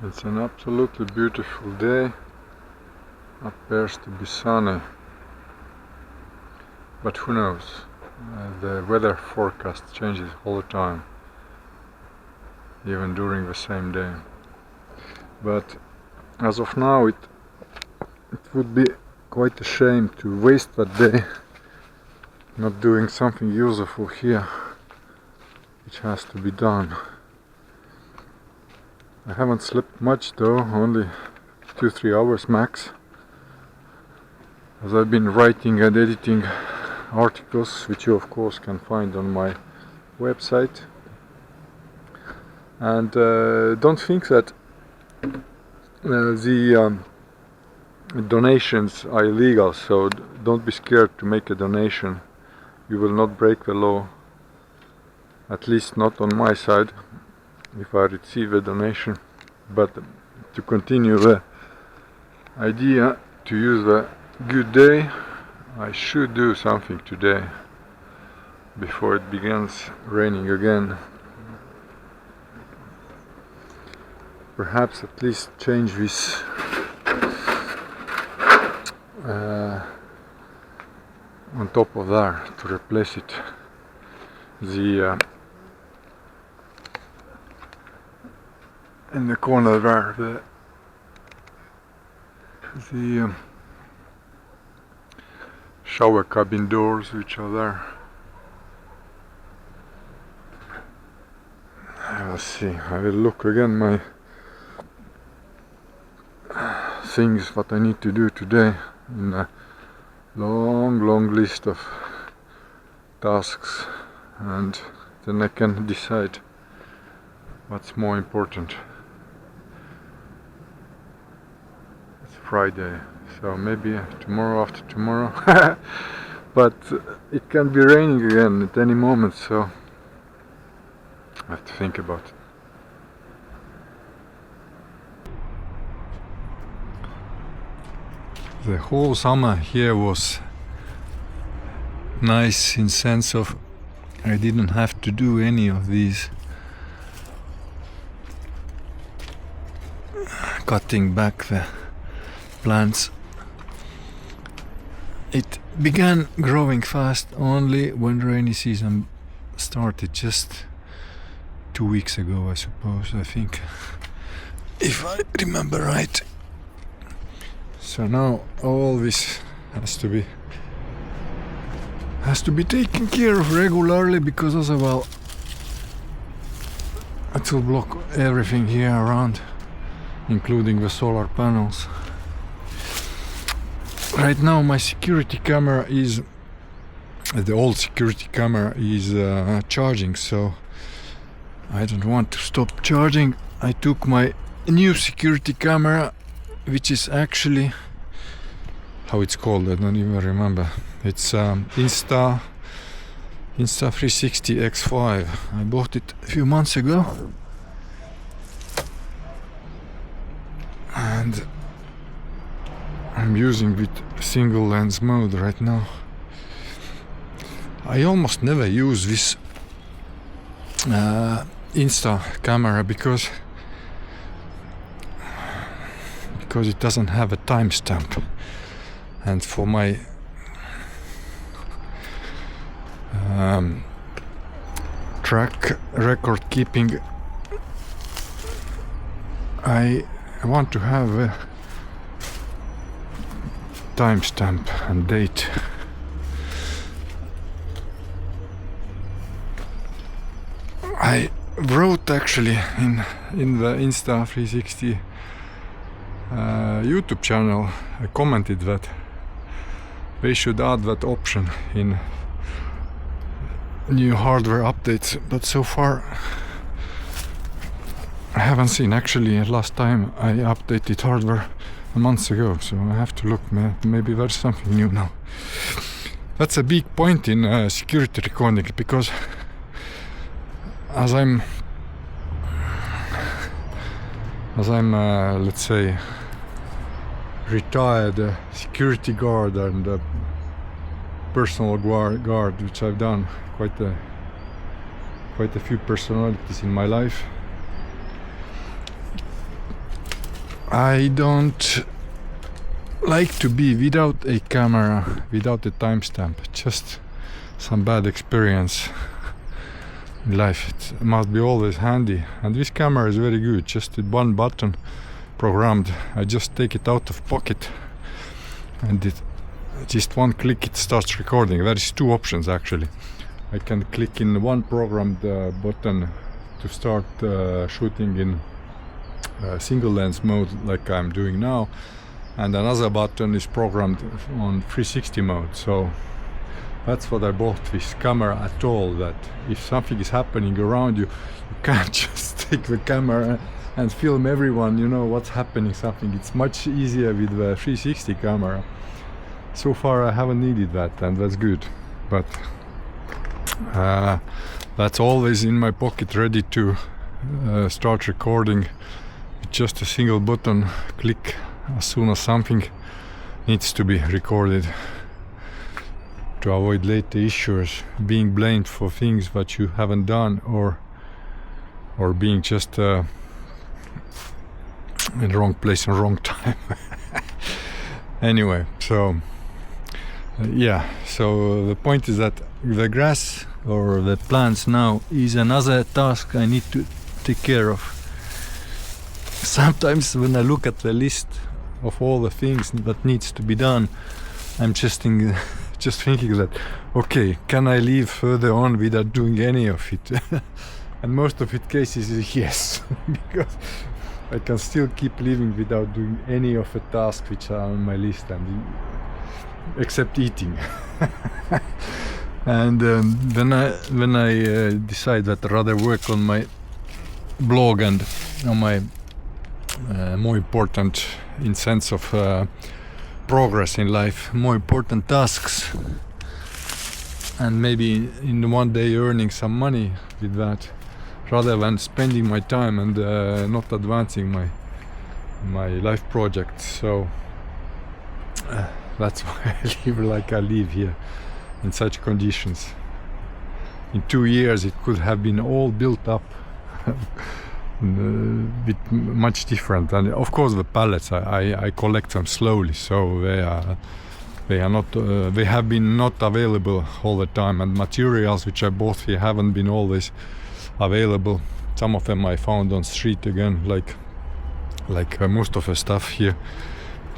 It's an absolutely beautiful day. Appears to be sunny, but who knows? The weather forecast changes all the time, even during the same day. But as of now, it would be quite a shame to waste that day not doing something useful here, which has to be done. I haven't slept much though, only 2-3 hours max, as I've been writing and editing articles, which you of course can find on my website. And don't think that the donations are illegal, so don't be scared to make a donation. You will not break the law, at least not on my side, if I receive a donation. But to continue the idea to use the good day, I should do something today before it begins raining again. Perhaps at least change this on top of there to replace it. The in the corner there, the shower cabin doors, which are there. Let's see, I will look again my things what I need to do today in a long list of tasks, and then I can decide what's more important. It's Friday, so maybe tomorrow, after tomorrow. But it can be raining again at any moment, so I have to think about it. The whole summer here was nice in sense of I didn't have to do any of these cutting back the plants. It began growing fast only when rainy season started, just 2 weeks ago, I suppose, I think, if I remember right. So now all this has to be taken care of regularly, because otherwise it will block everything here around, including the solar panels. Right now my security camera is, the old security camera is charging, so I don't want to stop charging. I took my new security camera, which is actually, how it's called, I don't even remember. It's Insta360 X5. I bought it a few months ago, and I'm using with single lens mode right now. I almost never use this Insta camera because it doesn't have a timestamp, and for my track record keeping, I want to have a timestamp and date. I wrote actually in the Insta360 YouTube channel, I commented that they should add that option in new hardware updates, but so far I haven't seen. Actually, last time I updated hardware a month ago, so I have to look. Maybe there's something new now. That's a big point in security recording, because as I'm let's say retired security guard and personal guard, which I've done quite a few personalities in my life. I don't like to be without a camera, without a timestamp. Just some bad experience in life. It must be always handy. And this camera is very good. Just with one button programmed. I just take it out of pocket and it just one click it starts recording. There is two options actually. I can click in one programmed button to start shooting in single lens mode like I'm doing now, and another button is programmed on 360 mode. So that's what I bought this camera at all, that if something is happening around you, you can't just take the camera and film everyone, you know what's happening something. It's much easier with the 360 camera. So far I haven't needed that, and that's good, but that's always in my pocket, ready to start recording with just a single button click as soon as something needs to be recorded, to avoid later issues, being blamed for things that you haven't done, or being just in the wrong place and wrong time. Anyway, so yeah, so the point is that the grass or the plants now is another task I need to take care of. Sometimes when I look at the list of all the things that needs to be done, I'm just thinking that, okay, can I live further on without doing any of it? And most of it cases is yes, because I can still keep living without doing any of the tasks which are on my list, and except eating. And when I decide that I'd rather work on my blog and on my more important, in sense of progress in life, more important tasks, and maybe in one day earning some money with that, rather than spending my time and not advancing my life projects. So that's why I live like I live here, in such conditions. In 2 years it could have been all built up bit much different. And of course the pallets, I collect them slowly, so they are not they have been not available all the time, and materials which I bought here haven't been always available. Some of them I found on street again, like most of the stuff here.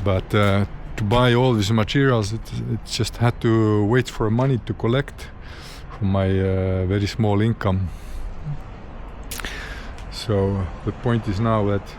But to buy all these materials, it just had to wait for money to collect from my very small income. So the point is now that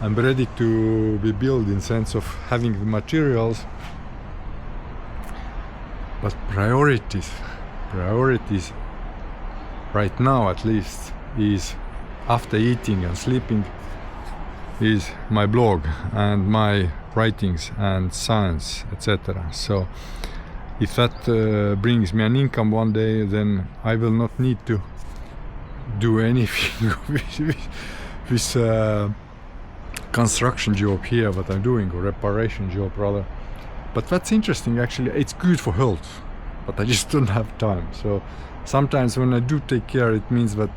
I'm ready to be built, in sense of having the materials, but priorities right now at least is, after eating and sleeping, is my blog and my writings and science, etc. So if that brings me an income one day, then I will not need to do anything with this construction job here that I'm doing, or reparation job rather. But that's interesting actually. It's good for health, but I just don't have time. So sometimes when I do take care, it means that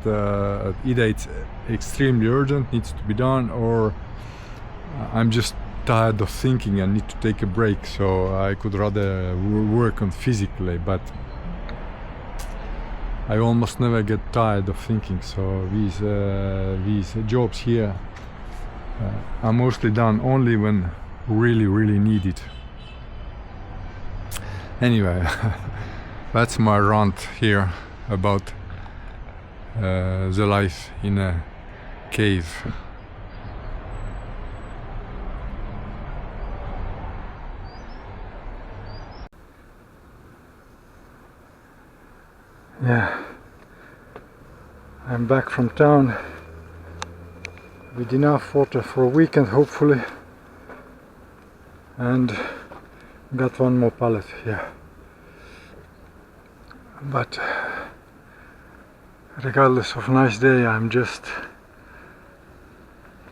either it's extremely urgent, needs to be done, or I'm just tired of thinking and need to take a break, so I could rather work on physically. But I almost never get tired of thinking, so these jobs here are mostly done only when really needed. Anyway, that's my rant here about the life in a cave. Yeah, I'm back from town with enough water for a weekend, hopefully, and got one more pallet here. But regardless of nice day, I'm just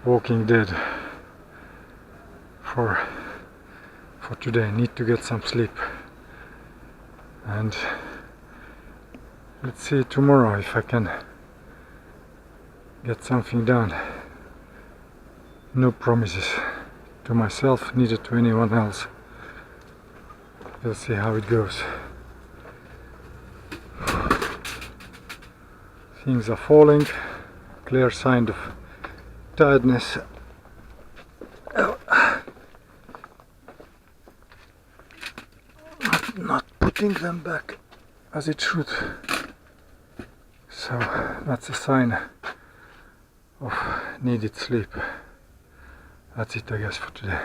walking dead for today. Need to get some sleep, and let's see tomorrow if I can get something done. No promises to myself, neither to anyone else. We'll see how it goes. Things are falling, clear sign of tiredness. Not putting them back as it should. So that's a sign of needed sleep. That's it, I guess, for today.